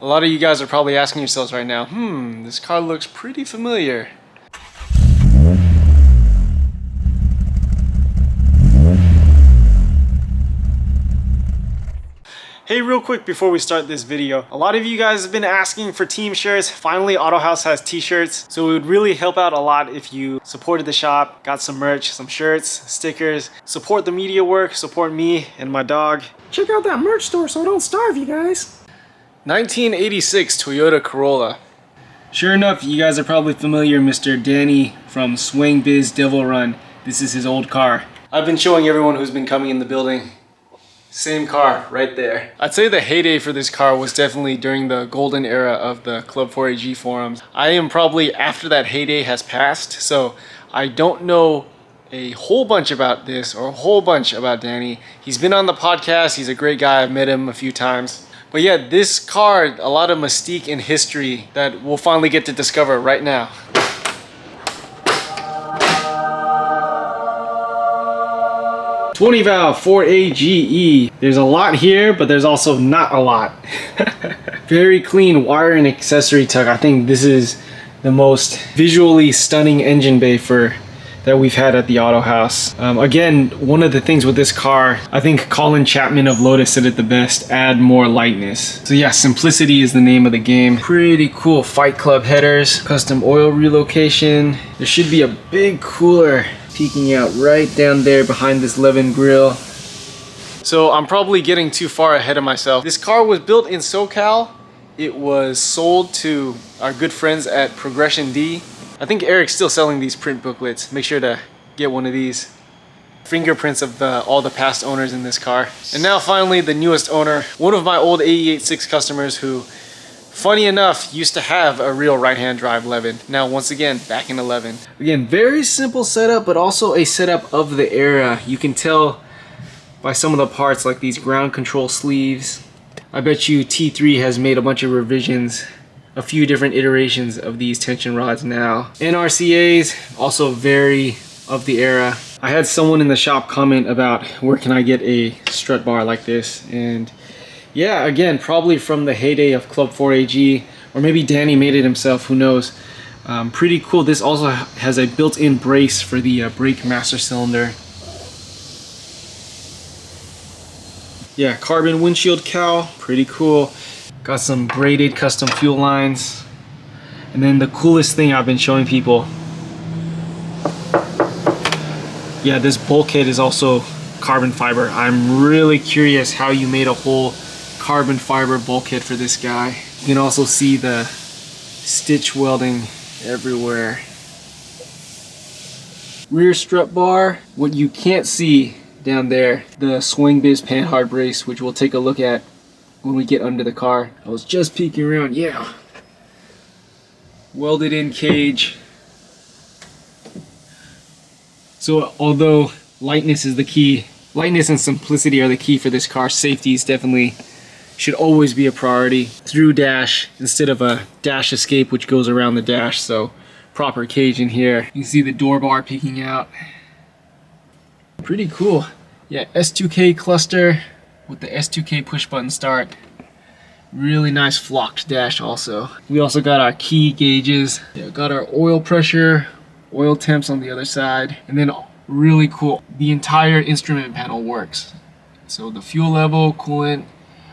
A lot of you guys are probably asking yourselves right now, this car looks pretty familiar. Hey, real quick before we start this video, a lot of you guys have been asking for team shirts. Finally, Autohaus has t-shirts, so it would really help out a lot if you supported the shop, got some merch, some shirts, stickers, support the media work, support me and my dog. Check out that merch store so I don't starve you guys. 1986 Toyota Corolla. Sure enough, you guys are probably familiar, Mr. Danny from Swing Biz Devil Run. This is his old car. I've been showing everyone who's been coming in the building. Same car right there. I'd say the heyday for this car was definitely during the golden era of the Club 4AG forums. I am probably after that heyday has passed, so I don't know a whole bunch about this or a whole bunch about Danny. He's been on the podcast, he's a great guy, I've met him a few times. But yeah, this car, a lot of mystique and history that we'll finally get to discover right now. $20 4AGE. There's a lot here, but there's also not a lot. Very clean wire and accessory tuck. I think this is the most visually stunning engine bay that we've had at the Autohaus. Again, one of the things with this car, I think Colin Chapman of Lotus said it the best, add more lightness. So yeah, simplicity is the name of the game. Pretty cool Fight Club headers, custom oil relocation. There should be a big cooler peeking out right down there behind this Levin grill. So I'm probably getting too far ahead of myself. This car was built in SoCal. It was sold to our good friends at Progression D. I think Eric's still selling these print booklets. Make sure to get one of these. Fingerprints of all the past owners in this car. And now finally the newest owner, one of my old AE86 customers who, funny enough, used to have a real right-hand drive Levin. Now once again, back in 11. Again, very simple setup, but also a setup of the era. You can tell by some of the parts, like these ground control sleeves. I bet you T3 has made a bunch of revisions, a few different iterations of these tension rods now. NRCAs, also very of the era. I had someone in the shop comment about where can I get a strut bar like this, and yeah, again, probably from the heyday of Club 4AG, or maybe Danny made it himself, who knows. Pretty cool. This also has a built-in brace for the brake master cylinder. Yeah, carbon windshield cowl, pretty cool. Got some braided custom fuel lines. And then the coolest thing I've been showing people. Yeah, this bulkhead is also carbon fiber. I'm really curious how you made a whole carbon fiber bulkhead for this guy. You can also see the stitch welding everywhere. Rear strut bar. What you can't see down there, the Swing Biz Panhard brace, which we'll take a look at when we get under the car. I was just peeking around, yeah. Welded in cage. So although lightness is the key, lightness and simplicity are the key for this car, safety is definitely should always be a priority. Through dash instead of a dash escape which goes around the dash, so proper cage in here. You can see the door bar peeking out. Pretty cool. Yeah, S2K cluster with the S2K push button start. Really nice flocked dash also. We also got our key gauges. Yeah, got our oil pressure, oil temps on the other side, and then really cool, the entire instrument panel works. So the fuel level, coolant,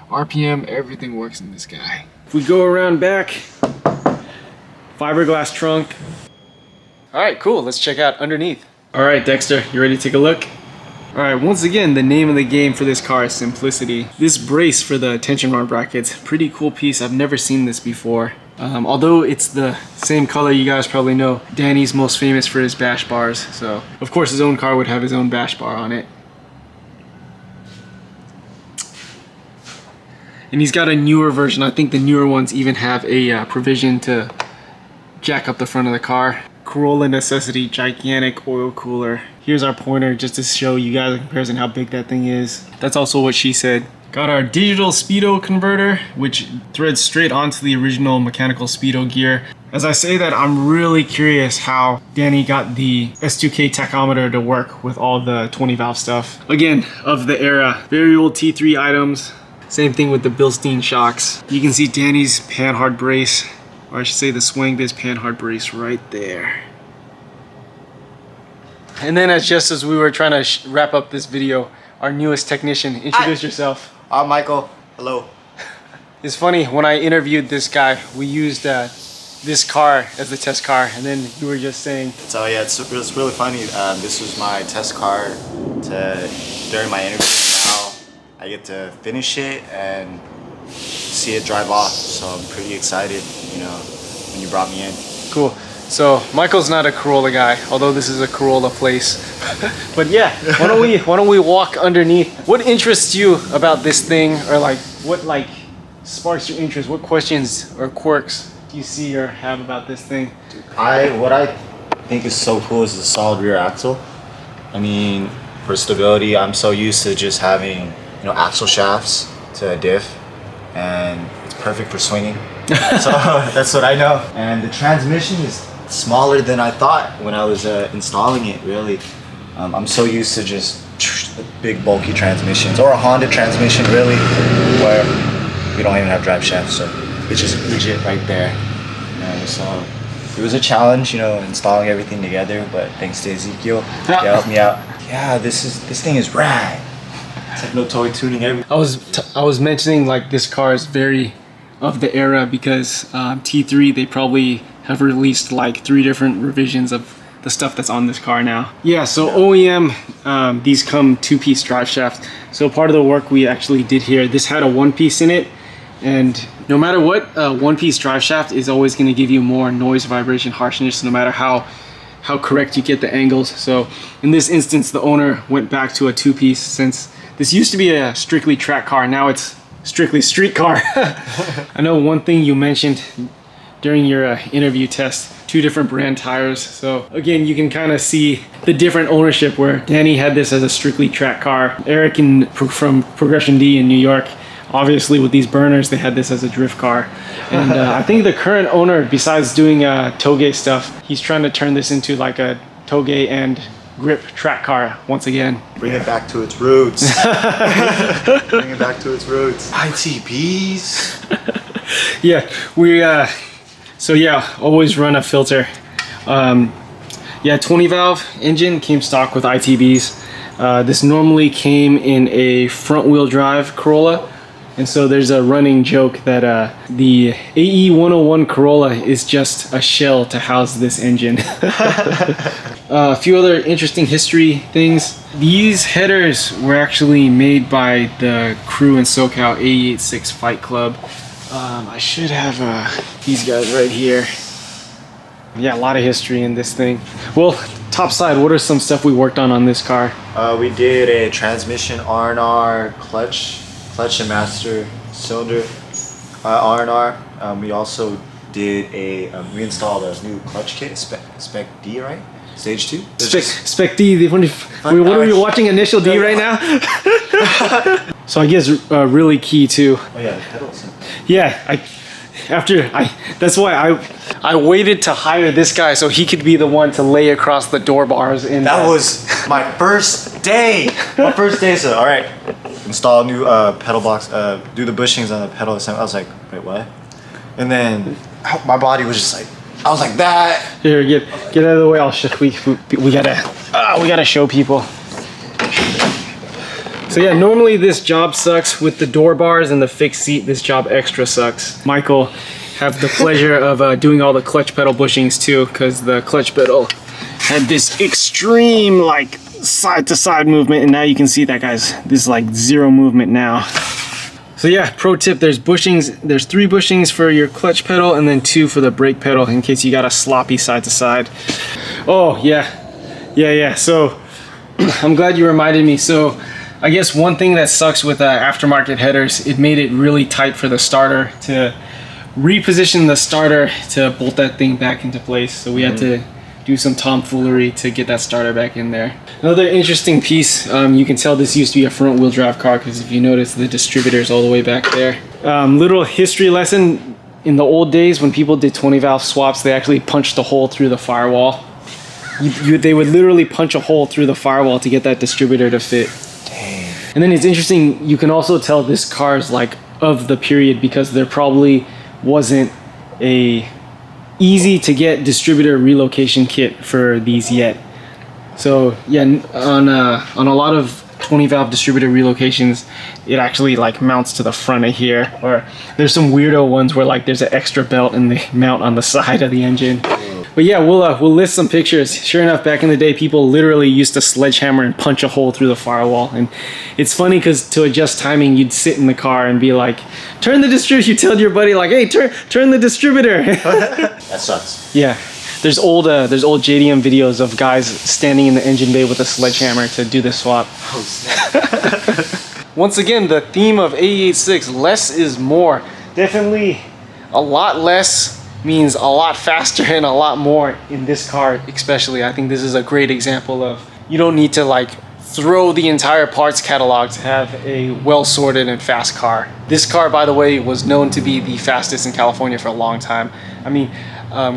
RPM, everything works in this guy. If we go around back, fiberglass trunk. All right, cool, let's check out underneath. All right, Dexter, you ready to take a look? All right, once again, the name of the game for this car is simplicity. This brace for the tension rod brackets, pretty cool piece. I've never seen this before. Although it's the same color, you guys probably know Danny's most famous for his bash bars. So, of course, his own car would have his own bash bar on it. And he's got a newer version. I think the newer ones even have a provision to jack up the front of the car. Corolla Necessity gigantic oil cooler. Here's our pointer just to show you guys in comparison how big that thing is. That's also what she said. Got our digital speedo converter, which threads straight onto the original mechanical speedo gear. As I say that, I'm really curious how Danny got the S2K tachometer to work with all the 20 valve stuff. Again, of the era, very old T3 items. Same thing with the Bilstein shocks. You can see Danny's panhard brace, or I should say the Swang Biz panhard brace right there. And then just as we were trying to wrap up this video, our newest technician, introduce yourself. I'm Michael. Hello. It's funny, when I interviewed this guy, we used this car as the test car, and then you were just saying. So yeah, it's really funny. This was my test car during my interview, and now I get to finish it and see it drive off. So I'm pretty excited, you know, when you brought me in. Cool. So Michael's not a Corolla guy, although this is a Corolla place. But yeah, why don't we walk underneath? What interests you about this thing, or like what like sparks your interest? What questions or quirks do you see or have about this thing? What I think is so cool is the solid rear axle. I mean, for stability, I'm so used to just having, you know, axle shafts to a diff, and it's perfect for swinging. So that's what I know. And the transmission is smaller than I thought when I was installing it, really. I'm so used to just the big bulky transmissions, or a Honda transmission, really, where we don't even have drive shafts, so it's just legit right there. And so it was a challenge, you know, installing everything together, but thanks to Ezekiel, he helped me out. Yeah, this thing is rad. It's like no toy tuning everything. I was mentioning like this car is very of the era because T3, they probably have released like 3 different revisions of the stuff that's on this car now. Yeah, so OEM, these come 2-piece drive shafts. So part of the work we actually did here, this had a 1-piece in it, and no matter what, 1-piece drive shaft is always going to give you more noise, vibration, harshness, no matter how correct you get the angles. So in this instance, the owner went back to a 2-piece, since this used to be a strictly track car, now it's strictly street car. I know one thing you mentioned during your interview test, 2 different brand tires. So again, you can kind of see the different ownership, where Danny had this as a strictly track car. Eric from Progression D in New York, obviously with these burners, they had this as a drift car. And I think the current owner, besides doing toge stuff, he's trying to turn this into like a toge and grip track car once again. Bring it back to its roots. Bring it back to its roots. ITBs. Yeah, we so yeah, always run a filter. Yeah, 20 valve engine came stock with ITBs. This normally came in a front wheel drive Corolla, and so there's a running joke that the AE101 Corolla is just a shell to house this engine. A few other interesting history things. These headers were actually made by the crew in SoCal, AE86 Fight Club. I should have these guys right here. Yeah, a lot of history in this thing. Well, top side, what are some stuff we worked on this car? We did a transmission R&R, clutch and master cylinder R&R. We also did we installed a new clutch kit, Spec D, right? Stage 2? Spec D. What are we watching? Initial D right now? So I guess really key too. Oh yeah, the pedals. Yeah, that's why I waited to hire this guy so he could be the one to lay across the door bars. That was my first day. My first day. So all right, install a new pedal box. Do the bushings on the pedal assembly. I was like, wait, what? And then my body was just like, I was like that. Here, get out of the way. I'll show. We gotta show people. So yeah, normally this job sucks with the door bars and the fixed seat. This job extra sucks. Michael have the pleasure of doing all the clutch pedal bushings too, because the clutch pedal had this extreme like side to side movement, and now you can see that guys, this is like 0 movement now. So yeah, pro tip, there's bushings. There's 3 bushings for your clutch pedal and then 2 for the brake pedal in case you got a sloppy side to side. Oh yeah. So I'm glad you reminded me. So I guess one thing that sucks with aftermarket headers, it made it really tight for the starter. To reposition the starter to bolt that thing back into place. So we had to do some tomfoolery to get that starter back in there. Another interesting piece, you can tell this used to be a front wheel drive car because if you notice the distributor's all the way back there. Little history lesson, in the old days when people did 20 valve swaps, they actually punched a hole through the firewall. They would literally punch a hole through the firewall to get that distributor to fit. Dang. And then it's interesting, you can also tell this car is like of the period because there probably wasn't a easy to get distributor relocation kit for these yet. So yeah, on a lot of 20 valve distributor relocations, it actually like mounts to the front of here, or there's some weirdo ones where like there's an extra belt and they mount on the side of the engine. But yeah, we'll list some pictures. Sure enough, back in the day, people literally used to sledgehammer and punch a hole through the firewall. And it's funny because to adjust timing, you'd sit in the car and be like, turn the distributor. You tell your buddy like, hey, turn the distributor. That sucks. Yeah. There's old JDM videos of guys standing in the engine bay with a sledgehammer to do the swap. Oh, snap. Once again, the theme of AE86, less is more. Definitely a lot less means a lot faster and a lot more in this car especially. I think this is a great example of you don't need to like throw the entire parts catalog to have a well-sorted and fast car. This car, by the way, was known to be the fastest in California for a long time. I mean,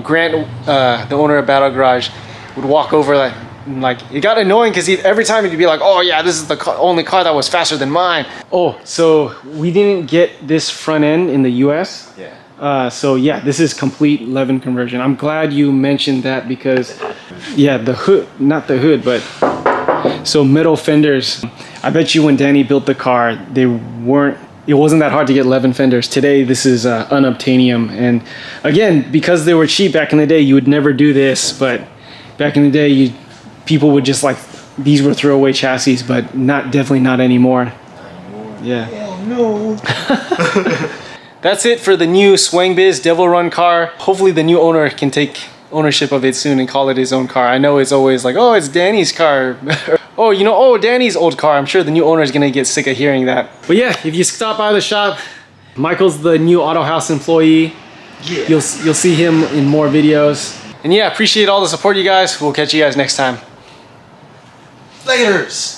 Grant, the owner of Battle Garage, would walk over like it got annoying because every time he'd be like, oh yeah, this is the only car that was faster than mine. Oh, so we didn't get this front end in the US. Yeah. So yeah, this is complete Levin conversion. I'm glad you mentioned that because yeah, the hood, not the hood, but so metal fenders. I bet you when Danny built the car, it wasn't that hard to get Levin fenders. Today, this is unobtainium. And again, because they were cheap back in the day, you would never do this. But back in the day, people would just like, these were throwaway chassis, but definitely not anymore. Yeah. Oh no. That's it for the new Swangbiz Devil Run car. Hopefully the new owner can take ownership of it soon and call it his own car. I know it's always like, oh, it's Danny's car. Oh, Danny's old car. I'm sure the new owner is gonna get sick of hearing that. But yeah, if you stop by the shop, Michael's the new Autohaus employee. Yeah. You'll see him in more videos. And yeah, appreciate all the support, you guys. We'll catch you guys next time. Laters.